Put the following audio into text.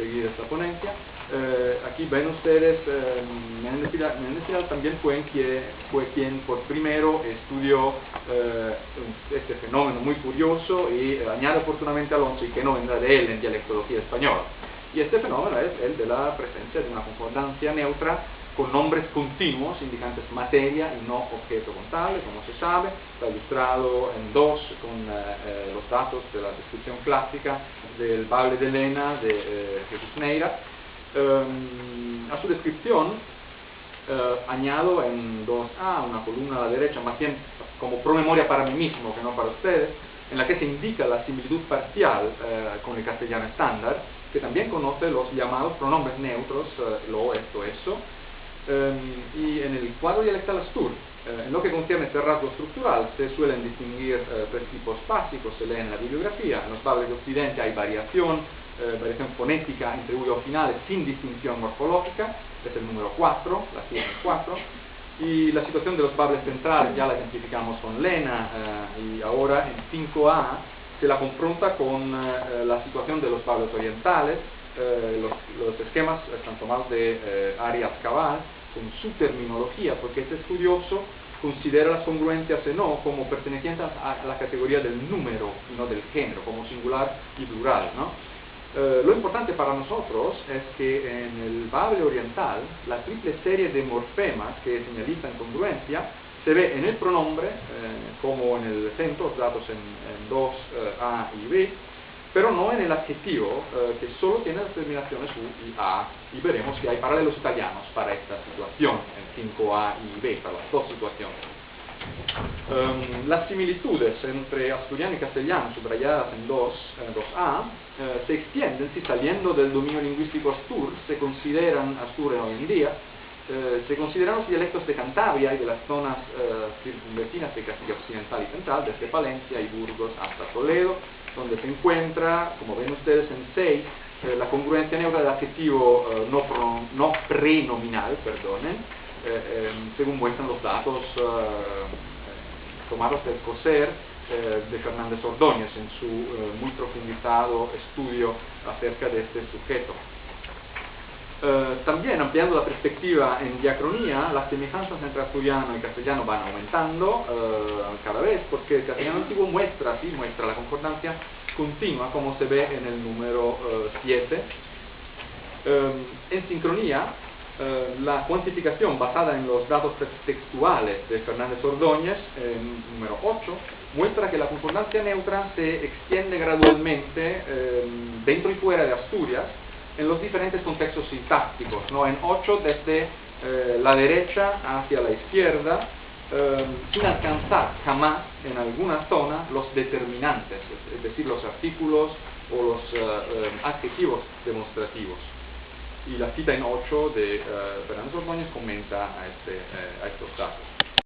seguir esta ponencia. Aquí ven ustedes, Menéndez Pidal también fue quien por primero estudió este fenómeno muy curioso y añade oportunamente Alonso y que no vendrá de él en dialectología española. Y este fenómeno es el de la presencia de una concordancia neutra con nombres continuos, indicantes materia y no objeto contable, como se sabe. Está ilustrado en 2 con los datos de la descripción clásica del Bable de Lena de Jesús Neira. A su descripción añado en 2A una columna a la derecha, más bien como promemoria para mí mismo que no para ustedes, en la que se indica la similitud parcial con el castellano estándar, que también conoce los llamados pronombres neutros, lo, esto, eso. Y en el cuadro dialectal Astur, en lo que concierne este rasgo estructural, se suelen distinguir 3 tipos básicos, se leen en la bibliografía. En los Bables de Occidente hay variación fonética entre V finales sin distinción morfológica, es el número 4, la sílaba 4. Y la situación de los Bables centrales ya la identificamos con Lena, y ahora en 5A se la confronta con la situación de los Bables orientales. Los esquemas están tomados de Arias Cabal con su terminología, porque este estudioso considera las congruencias no como pertenecientes a la categoría del número y no del género, como singular y plural, ¿no? Lo importante para nosotros es que en el Bable oriental la triple serie de morfemas que señalizan congruencia se ve en el pronombre, como en el centro, los datos en 2A y B, pero no en el adjetivo, que solo tiene las terminaciones U y A, y veremos que hay paralelos italianos para esta situación, en 5A y B, para las 2 situaciones. Las similitudes entre asturiano y castellano, subrayadas en 2A, se extienden si saliendo del dominio lingüístico astur, se consideran, Astur hoy en día, se consideran los dialectos de Cantabria y de las zonas circunvecinas de Castilla Occidental y Central, desde Palencia y Burgos hasta Toledo, donde se encuentra, como ven ustedes en 6, la congruencia neutra del adjetivo no prenominal, perdonen, según muestran los datos tomados del Coser de Fernández Ordóñez en su muy profundizado estudio acerca de este sujeto. También, ampliando la perspectiva en diacronía, las semejanzas entre asturiano y castellano van aumentando cada vez, porque el castellano antiguo muestra la concordancia continua, como se ve en el número 7. En sincronía, la cuantificación basada en los datos textuales de Fernández Ordóñez, número 8, muestra que la concordancia neutra se extiende gradualmente dentro y fuera de Asturias, en los diferentes contextos sintácticos, ¿no? En 8 desde la derecha hacia la izquierda, sin alcanzar jamás en alguna zona los determinantes, es decir, los artículos o los adjetivos demostrativos. Y la cita en 8 de Fernández Ordóñez comenta a estos datos.